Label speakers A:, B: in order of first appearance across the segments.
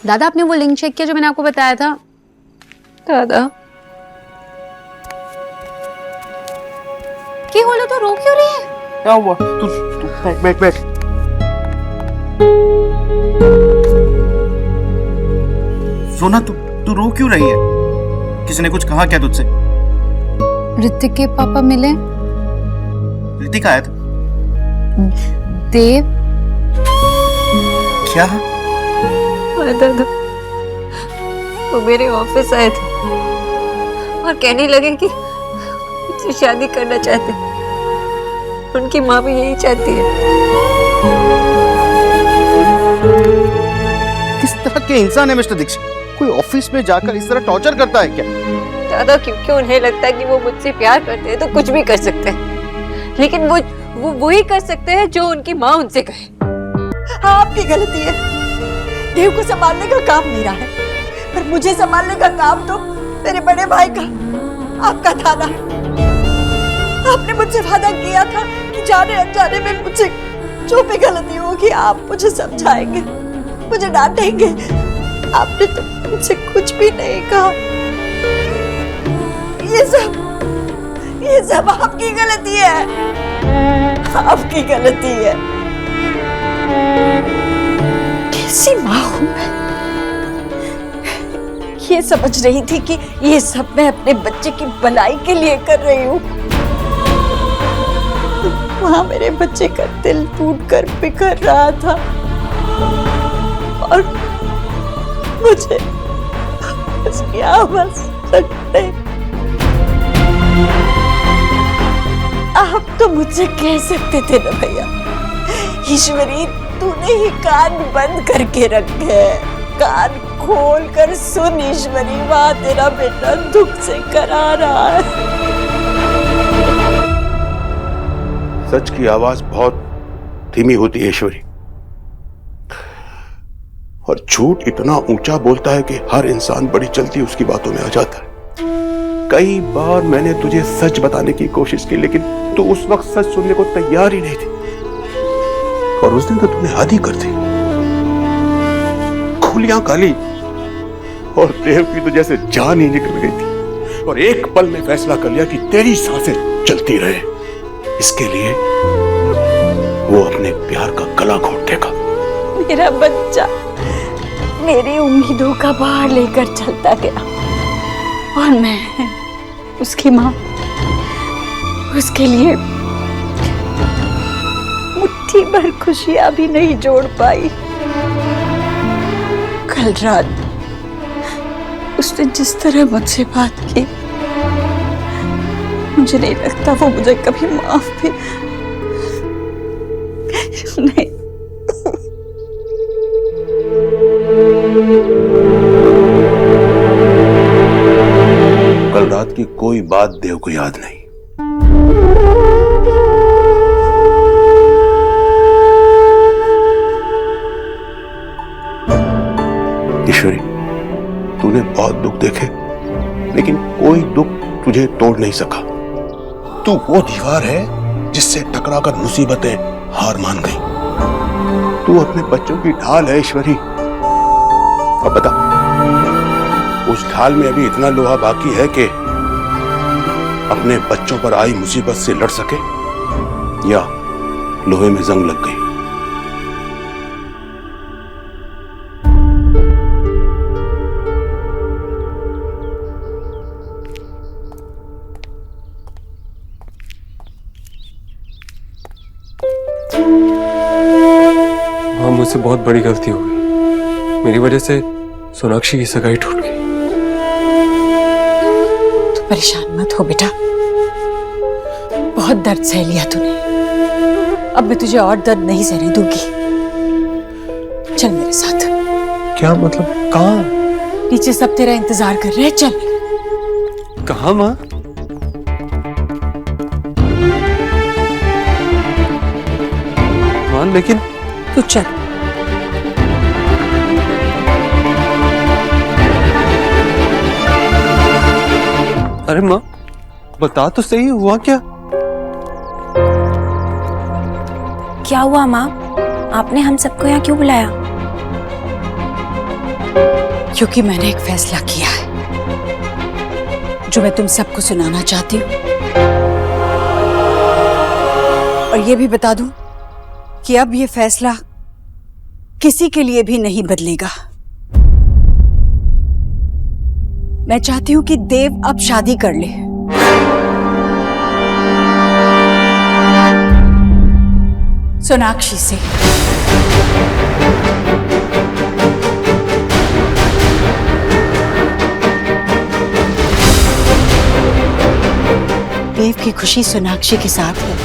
A: दादा आपने वो लिंक चेक किया जो मैंने आपको बताया था?
B: दादा
A: क्या बोलो तो रो क्यों रही है?
C: क्या हुआ? तू बैठ बैठ। सोना तू रो क्यों रही है? किसी ने कुछ कहा क्या तुझसे?
A: ऋतिक के पापा मिले।
C: ऋतिक आया था?
A: देव?
C: क्या?
B: दादा वो मेरे ऑफिस आए थे और कहने लगे कि मुझसे शादी करना चाहते हैं। उनकी माँ भी यही चाहती है।
C: किस तरह के इंसान है मिस्टर दीक्षित? कोई ऑफिस में जाकर इस तरह टॉर्चर करता है क्या?
B: दादा क्योंकि उन्हें लगता है कि वो मुझसे प्यार करते हैं तो कुछ भी कर सकते हैं, लेकिन वो वही कर सकते हैं जो उनकी माँ उनसे कहे।
D: आपकी गलती है। देव को संभालने का काम मेरा है, पर मुझे संभालने का काम तो मेरे बड़े भाई का, आपका था ना। आपने मुझसे वादा किया था कि जाने अनजाने में मुझसे जो भी गलती होगी आप मुझे समझाएंगे, मुझे डांटेंगे। आपने तो मुझसे कुछ भी नहीं कहा। ये सब आपकी गलती है, आपकी गलती है। कैसी माँ हूं मैं? ये समझ रही थी कि ये सब मैं अपने बच्चे की भलाई के लिए कर रही हूँ। वहां मेरे बच्चे का दिल टूटकर बिखर रहा था और मुझे उसकी आवाज सकते। आप तो मुझसे कह सकते थे ना भैया, ईश्वरी तूने ही कान बंद करके रखे हैं। कान खोल कर सुन ईश्वरी, वहां तेरा बेटा दुख से करा रहा है।
E: सच की आवाज बहुत धीमी होती है ईश्वरी, और झूठ इतना ऊंचा बोलता है कि हर इंसान बड़ी जल्दी उसकी बातों में आ जाता है। कई बार मैंने तुझे सच बताने की कोशिश की, लेकिन तू उस वक्त सच सुनने को तैयार ही नहीं थी, और उस दिन तो तूने आधी कर दी। खुलियां काली और देव की तो जैसे जान ही निकल गई थी, और एक पल में फैसला कर लिया कि तेरी सांसें चलती रहे। इसके लिए वो अपने प्यार का गला घोट देगा।
D: मेरा बच्चा मेरी उम्मीदों का भार लेकर चलता गया, और मैं उसकी माँ उसके लिए मुट्ठी भर खुशियां भी नहीं जोड़ पाई। कल रात उसने जिस तरह मुझसे बात की, मुझे नहीं लगता वो मुझे कभी माफ भी नहीं।
E: कल रात की कोई बात देव को याद नहीं। ईश्वरी, तूने बहुत दुख देखे, लेकिन कोई दुख तुझे तोड़ नहीं सका। तू वो दीवार है जिससे टकराकर मुसीबतें हार मान गई। तू अपने बच्चों की ढाल है ईश्वरी। अब बता, उस ढाल में अभी इतना लोहा बाकी है कि अपने बच्चों पर आई मुसीबत से लड़ सके, या लोहे में जंग लग गई?
F: हाँ, मुझसे बहुत बड़ी गलती हो गई। मेरी वजह से सोनाक्षी की सगाई टूट गई।
D: तू परेशान मत हो बेटा, बहुत दर्द सह लिया तूने। अब मैं तुझे और दर्द नहीं सहने दूंगी। चल मेरे साथ।
F: क्या मतलब? कहाँ?
D: नीचे सब तेरा इंतजार कर रहे हैं, चल।
F: कहाँ माँ? माँ लेकिन
D: तू चल।
F: अरे माँ, बता तो सही, हुआ क्या?
G: क्या हुआ माँ? आपने हम सबको यहाँ क्यों बुलाया?
D: क्योंकि मैंने एक फैसला किया है जो मैं तुम सबको सुनाना चाहती हूँ, और ये भी बता दूं कि अब ये फैसला किसी के लिए भी नहीं बदलेगा। मैं चाहती हूं कि देव अब शादी कर ले। सोनाक्षी से। देव की खुशी सोनाक्षी के साथ है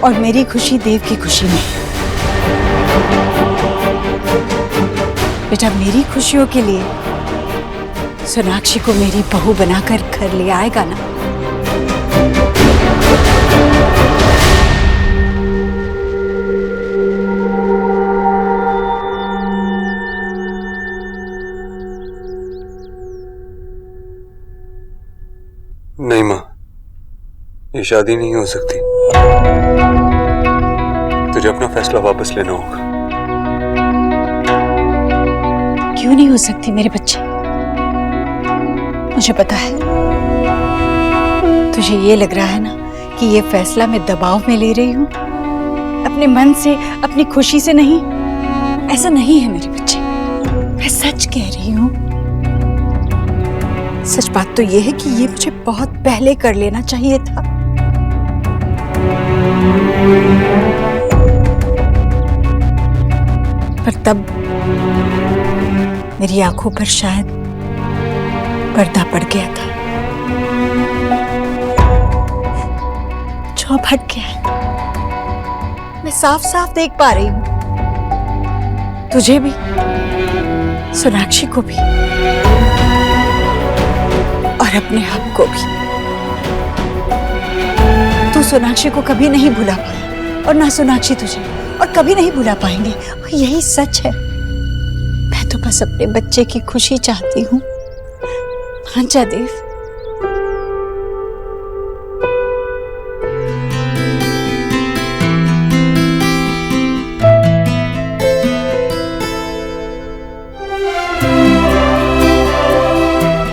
D: और मेरी खुशी देव की खुशी में। बेटा, मेरी खुशियों के लिए सोनाक्षी को मेरी बहू बनाकर घर ले आएगा ना?
F: नहीं माँ, ये शादी नहीं हो सकती। तुझे अपना फैसला वापस लेना होगा।
D: क्यों नहीं हो सकती मेरे बच्चे? मुझे पता है तुझे ये लग रहा है ना कि ये फैसला मैं दबाव में ले रही हूं, अपने मन से, अपनी खुशी से नहीं। ऐसा नहीं है मेरे बच्चे, मैं सच कह रही हूं। सच बात तो ये है कि ये मुझे बहुत पहले कर लेना चाहिए था। पर तब मेरी आंखों पर शायद पर्दा पड़ गया था, जो हट गया है। मैं साफ साफ देख पा रही हूं, तुझे भी, सोनाक्षी को भी, और अपने आप को भी। तू सोनाक्षी को कभी नहीं भुला पाया और ना सोनाक्षी तुझे, और कभी नहीं भुला पाएंगे। और यही सच है। मैं तो बस अपने बच्चे की खुशी चाहती हूँ। हाँ जा देव।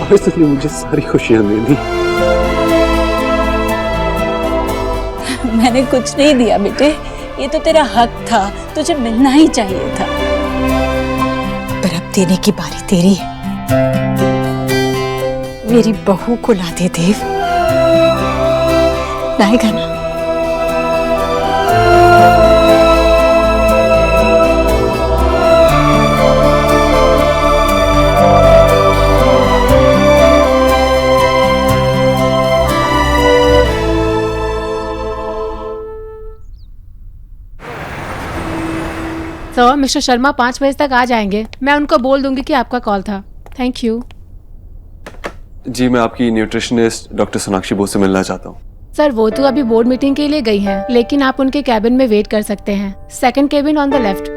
F: आज तूने मुझे सारी खुशियां दे दी।
D: मैंने कुछ नहीं दिया बेटे, ये तो तेरा हक था, तुझे मिलना ही चाहिए था। पर अब देने की बारी तेरी है। मेरी बहू को ला दे देव, लाएगा ना?
G: तो मिस्टर शर्मा 5 बजे तक आ जाएंगे। मैं उनको बोल दूंगी कि आपका कॉल था। Thank you.
F: जी, मैं आपकी न्यूट्रिशनिस्ट डॉक्टर सोनाक्षी बोस से मिलना चाहता हूँ।
G: सर, वो तो अभी बोर्ड मीटिंग के लिए गई हैं, लेकिन आप उनके कैबिन में वेट कर सकते हैं। Second cabin on the left.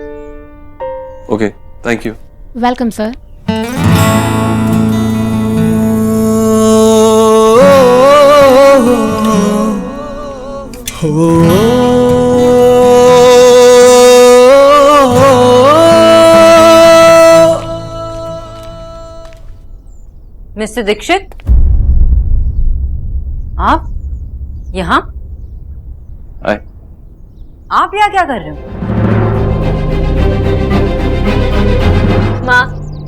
F: Okay, thank you.
G: Welcome sir.
B: Mister Dikshit, आप यहाँ?
F: आए।
B: आप यहाँ क्या कर रहे हो?
H: माँ,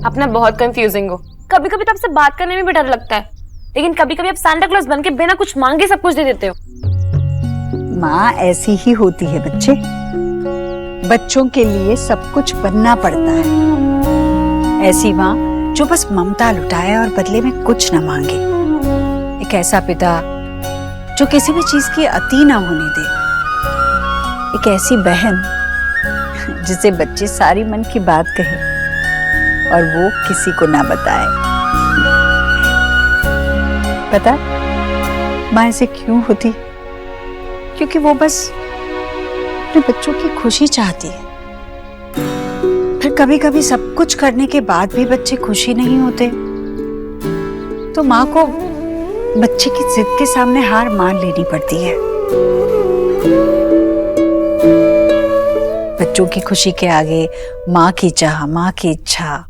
H: अपना बहुत कंफ्यूजिंग हो। कभी कभी तो आपसे बात करने में भी डर लगता है, लेकिन कभी कभी आप सांता क्लॉज बन के बिना कुछ मांगे सब कुछ दे देते हो।
D: माँ ऐसी ही होती है बच्चे, बच्चों के लिए सब कुछ बनना पड़ता है। ऐसी माँ जो बस ममता लुटाए और बदले में कुछ न मांगे। एक ऐसा पिता जो किसी भी चीज की अति ना होने दे। एक ऐसी बहन जिसे बच्चे सारी मन की बात कहे और वो किसी को ना बताए। पता माँ ऐसे क्यों होती? क्योंकि वो बस अपने बच्चों की खुशी चाहती है। फिर कभी कभी सब कुछ करने के बाद भी बच्चे खुशी नहीं होते, तो माँ को बच्चे की जिद के सामने हार मान लेनी पड़ती है। बच्चों की खुशी के आगे माँ की चाह, माँ की इच्छा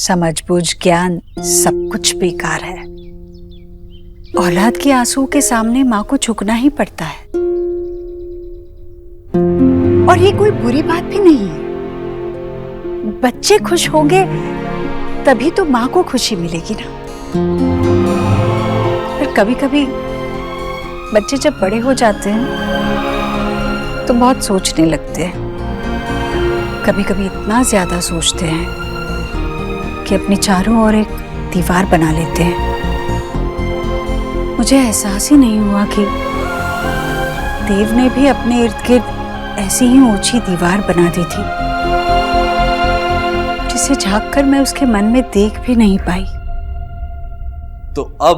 D: समझ बूझ ज्ञान सब कुछ बेकार है। औलाद के आंसू के सामने माँ को झुकना ही पड़ता है। और ये कोई बुरी बात भी नहीं है। बच्चे खुश होंगे तभी तो माँ को खुशी मिलेगी ना। पर कभी कभी बच्चे जब बड़े हो जाते हैं तो बहुत सोचने लगते हैं। कभी कभी इतना ज्यादा सोचते हैं कि अपनी चारों ओर एक दीवार बना लेते हैं। मुझे एहसास ही नहीं हुआ कि देव ने भी अपने इर्द गिर्द ऐसी ही ऊंची दीवार बना दी थी, जिसे झांककर मैं उसके मन में देख भी नहीं पाई।
F: तो अब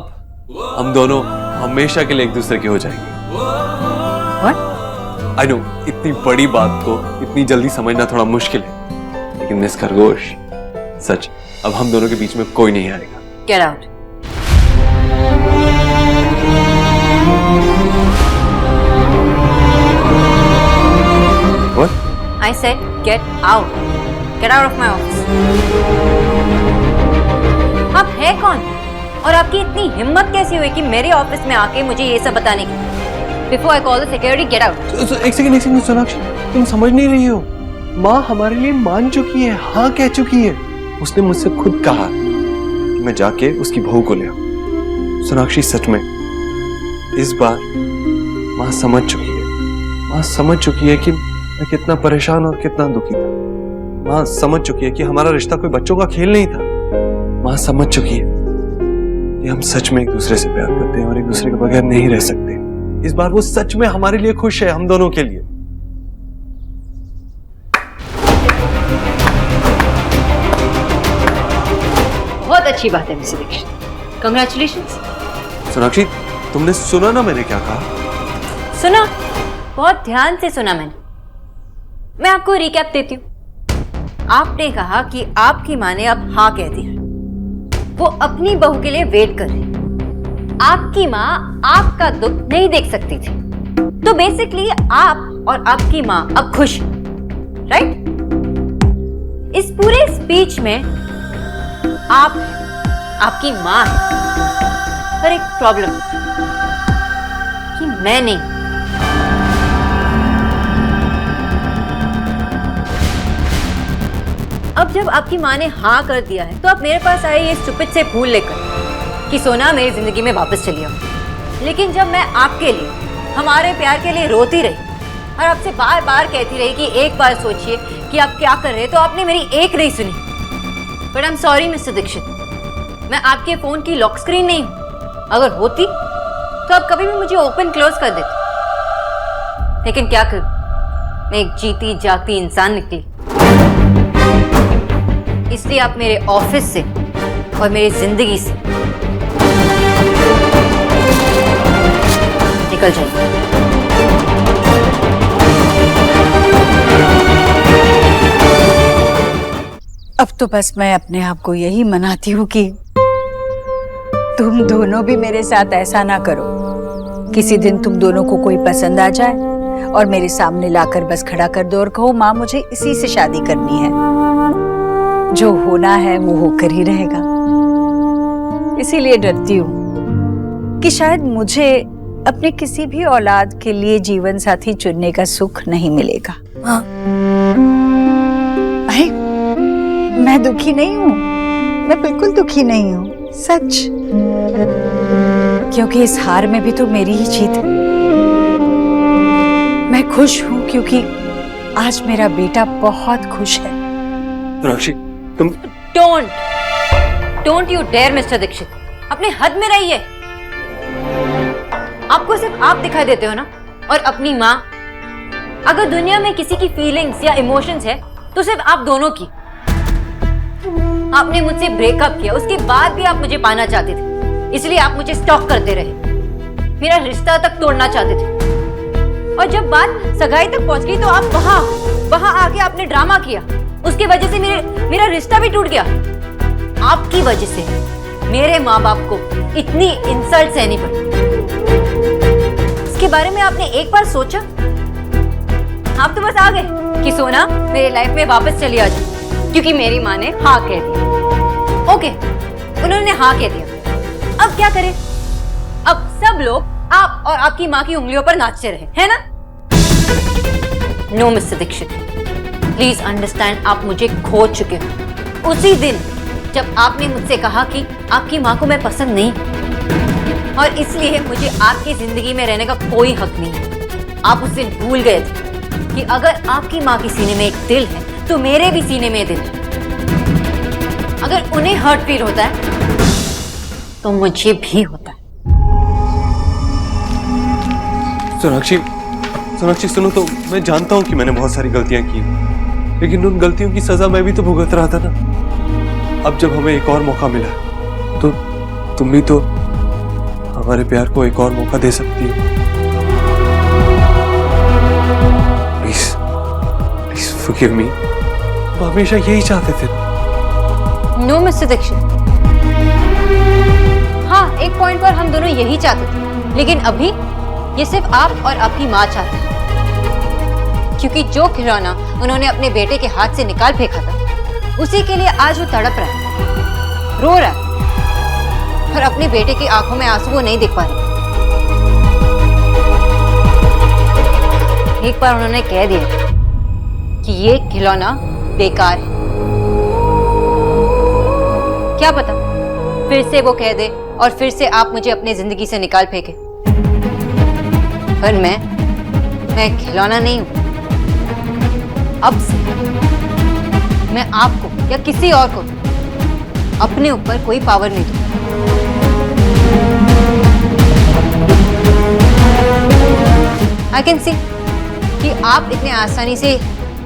F: हम दोनों हमेशा के लिए एक दूसरे के हो जाएंगे। आई नो इतनी बड़ी बात को इतनी जल्दी समझना थोड़ा मुश्किल है, लेकिन मिस खरगोश, सच, अब हम दोनों के बीच में कोई नहीं आएगा।
B: Get out.
F: What?
B: I said get out. Get out of my office. आप है कौन? और आपकी इतनी हिम्मत कैसी हुई कि मेरे ऑफिस में आके मुझे ये सब बताने की? Before I call the security, get out.
F: एक सेकंड सोनाक्षी, तुम समझ नहीं रही हो। माँ हमारे लिए मान चुकी है, हाँ कह चुकी है। उसने मुझसे खुद कहा कि मैं जाके उसकी बहू को ले आऊं। सोनाक्षी सच में इस बार माँ समझ चुकी है। माँ समझ चुकी है कि मैं कितना परेशान और कितना दुखी था। माँ समझ चुकी है कि हमारा रिश्ता कोई बच्चों का खेल नहीं था। माँ समझ चुकी है कि हम सच में एक दूसरे से प्यार करते हैं और एक दूसरे के बगैर नहीं रह सकते। इस बार वो सच में हमारे लिए खुश है, हम दोनों के लिए।
B: बहुत अच्छी बात है मिस्टर दीक्षित, कंग्रेचुलेशंस।
F: सोनाक्षी, तुमने सुना ना मैंने क्या कहा?
B: सुना, बहुत ध्यान से सुना मैंने। मैं आपको रिकैप देती हूँ। आपने कहा कि आपकी माँ ने अब हाँ कह दी, वो अपनी बहू के लिए वेट कर रही। आपकी माँ आपका दुख नहीं देख सकती थी, तो बेसिकली आप और आपकी माँ अब खुश, राइट? इस पूरे स्पीच में आप आपकी माँ है, पर एक प्रॉब्लम कि मैं नहीं। अब जब आपकी माँ ने हाँ कर दिया है, तो आप मेरे पास आए ये स्टूपिड से फूल लेकर कि सोना मेरी जिंदगी में वापस चली आओ। लेकिन जब मैं आपके लिए, हमारे प्यार के लिए रोती रही और आपसे बार बार कहती रही कि एक बार सोचिए कि आप क्या कर रहे हैं, तो आपने मेरी एक नहीं सुनी। But I am sorry mister Dikshit, मैं आपके फोन की लॉक स्क्रीन नहीं हूं। अगर होती तो आप कभी भी मुझे ओपन क्लोज कर देते। लेकिन क्या करूं, मैं एक जीती जागती इंसान निकली। इसलिए आप मेरे ऑफिस से और मेरी जिंदगी से निकल जाइए।
D: अब तो बस मैं अपने आप को यही मनाती हूँ कि तुम दोनों भी मेरे साथ ऐसा ना करो। किसी दिन तुम दोनों को कोई पसंद आ जाए और मेरे सामने लाकर बस खड़ा कर दो और कहो माँ मुझे इसी से शादी करनी है। जो होना है वो होकर ही रहेगा। इसीलिए डरती हूँ कि शायद मुझे अपने किसी भी औलाद के लिए जीवन साथी चुनने का सुख नहीं मिलेगा। अरे मैं दुखी नहीं हूँ, मैं बिल्कुल दुखी नहीं हूँ, सच। क्योंकि इस हार में भी तो मेरी ही जीत है। मैं खुश हूँ क्योंकि आज मेरा बेटा बहुत खुश है।
F: सोनाक्षी, तुम
B: don't you dare mister Dikshit, अपने हद में रहिए। आपको सिर्फ आप दिखाई देते हो ना, और अपनी माँ। अगर दुनिया में किसी की फीलिंग्स या इमोशंस है तो सिर्फ आप दोनों की। आपने मुझसे ब्रेकअप किया, उसके बाद भी आप मुझे पाना चाहते थे, इसलिए आप मुझे स्टॉक करते रहे, मेरा रिश्ता तक तोड़ना चाहते थे। और जब बात सगाई तक पहुंच गई तो आप वहां आके आपने ड्रामा किया। उसकी वजह से मेरा रिश्ता भी टूट गया। आपकी वजह से मेरे माँ बाप को इतनी इंसल्ट सहनी पड़ी। इसके बारे में आपने एक बार सोचा? आप तो बस आ गए कि सोना मेरे लाइफ में वापस चली आ जाए, क्योंकि मेरी माँ ने हाँ कह दी। ओके, उन्होंने हाँ कह दिया। अब क्या करें? अब सब लोग आप और आपकी माँ की उंगलियों पर नाचते रहे, है ना? No mister Dikshit, please understand, आप मुझे खो चुके हो। उसी दिन जब आपने मुझसे कहा कि आपकी माँ को मैं पसंद नहीं और इसलिए मुझे आपकी जिंदगी में रहने का कोई हक नहीं है, आप उस दिन भूल गए थे कि अगर आपकी माँ के सीने में एक दिल है तो मेरे भी सीने में दिल है। अगर उन्हें हर्ट फील होता है तो मुझे भी होता है।
F: सोनाक्षी सुनो तो, मैं जानता हूँ कि मैंने बहुत सारी गलतियां की, लेकिन उन गलतियों की सजा मैं भी तो भुगत रहा था ना। अब जब हमें एक और मौका मिला तो तुम भी तो हमारे प्यार को एक और मौका दे सकती हो। Please please forgive me. हम हमेशा यही चाहते थे।
B: नो मिस्टर दीक्षित, हाँ एक पॉइंट पर हम दोनों यही चाहते थे, लेकिन अभी ये सिर्फ आप और आपकी माँ चाहते हैं, क्योंकि जो खिलौना उन्होंने अपने बेटे के हाथ से निकाल फेंका था उसी के लिए आज वो तड़प रहा है, रो रहा है और अपने बेटे की आंखों में आंसू वो नहीं दिख पा रहे। एक बार उन्होंने कह दिया कि ये खिलौना बेकार है, क्या पता फिर से वो कह दे और फिर से आप मुझे अपनी जिंदगी से निकाल फेंके। पर मैं खिलौना नहीं हूं। अब से मैं आपको या किसी और को अपने ऊपर कोई पावर नहीं दूंगा। आई कैन सी कि आप इतने आसानी से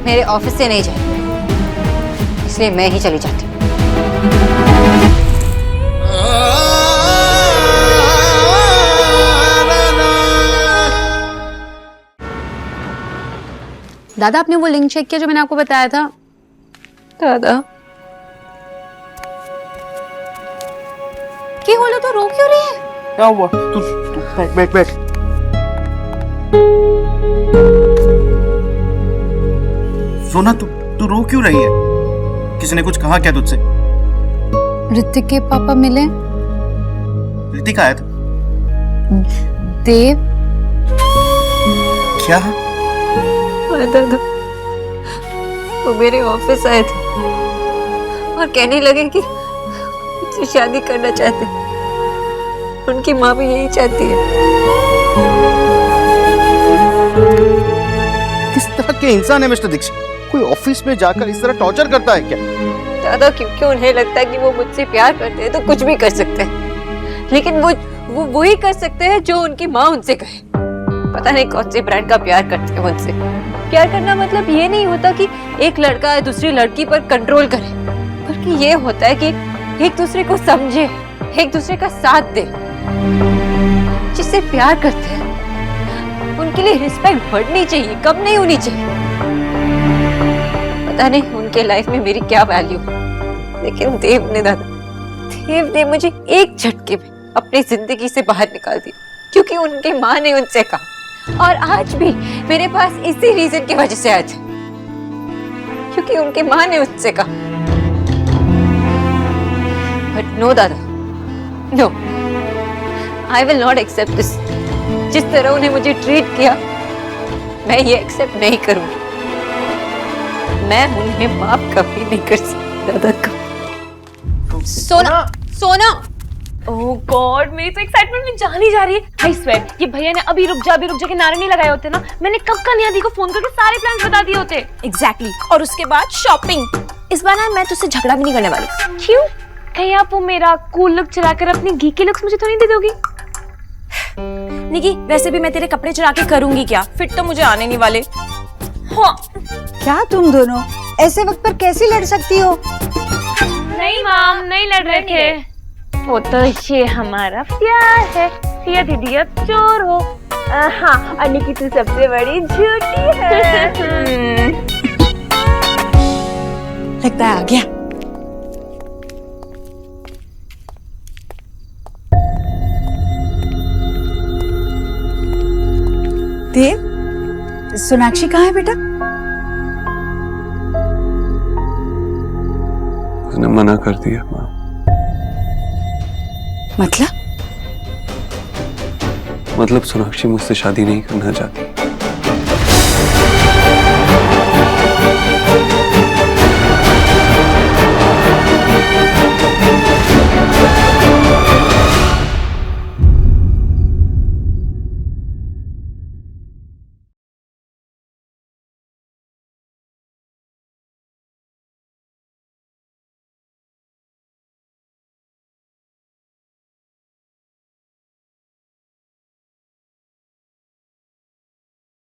B: मेरे ऑफिस से नहीं जाएंगे, इसलिए मैं ही चली जाती हूँ।
A: दादा आपने वो लिंक चेक किया जो मैंने आपको बताया था?
B: दादा
A: क्या बोला तो रो क्यों रही है?
C: क्या हुआ? तू बैठ। सोना तू रो क्यों रही है? किसी ने कुछ कहा क्या तुझसे?
A: ऋतिक के पापा मिले।
C: ऋतिक आया था?
A: देव?
C: क्या?
B: दादा वो मेरे ऑफिस आए थे और कहने लगे कि मुझसे शादी करना चाहते हैं। उनकी माँ भी यही चाहती है।
C: किस तरह के इंसान है मिस्टर दीक्षित? कोई ऑफिस में जाकर इस तरह टॉर्चर करता है क्या?
B: दादा क्योंकि उन्हें लगता है कि वो मुझसे प्यार करते हैं तो कुछ भी कर सकते हैं, लेकिन वो वही कर सकते हैं जो उनकी माँ उनसे कहे। पता नहीं कौन से ब्रांड का प्यार करते हैं मुझसे। प्यार करना मतलब ये नहीं होता कि एक लड़का दूसरी लड़की पर कंट्रोल करे, बल्कि ये होता है कि एक दूसरे को समझे, एक दूसरे का साथ दे। जिससे प्यार करते हैं उनके लिए रिस्पेक्ट बढ़नी चाहिए, कम नहीं होनी चाहिए। पता नहीं उनके लाइफ में मेरी क्या वैल्यू, लेकिन देव ने मुझे एक झटके में अपनी जिंदगी से बाहर निकाल दिया, क्योंकि उनकी माँ ने उनसे कहा। और आज भी मेरे पास इसी रीजन की वजह से आए थे, क्योंकि उनकी माँ ने उनसे कहा। बट नो दादा, no, I will not accept this. जिस तरह उन्हें मुझे ट्रीट किया, मैं ये एक्सेप्ट नहीं करूंगी। मैं उन्हें माफ कभी नहीं कर सकती दादा का। सोना
H: ओह गॉड, मेरी तो एक्साइटमेंट में जान ही जा रही है। आई स्वेयर ये भैया ने अभी रुक जा के नारे नहीं लगाए होते ना, मैंने कब का नियादी को फोन करके सारे प्लान्स बता दिए होते।
I: एग्जैक्टली। और उसके बाद शॉपिंग। इस बार ना मैं तुझसे झगड़ा भी नहीं करने वाली।
H: क्यों? कहीं आप वो मेरा कूल लुक चुराकर अपनी गीकी लुक्स मुझे तो नहीं दे दोगी?
I: निकी वैसे भी मैं तेरे कपड़े चुरा के करूंगी क्या, फिट तो मुझे आने नहीं वाले।
H: हाँ।
D: क्या तुम दोनों ऐसे वक्त पर कैसे लड़ सकती हो?
H: नहीं माम, नहीं लड़ रहे थे। वो तो ये हमारा प्यार है। सिया दीदी अब चोर हो। हाँ, और निकी तू सबसे बड़ी झूठी है।
D: लगता है आ गया। देव, सोनाक्षी कहाँ है बेटा?
F: उसने मना कर दिया माँ।
D: मतलब?
F: मतलब सोनाक्षी मुझसे शादी नहीं करना चाहती।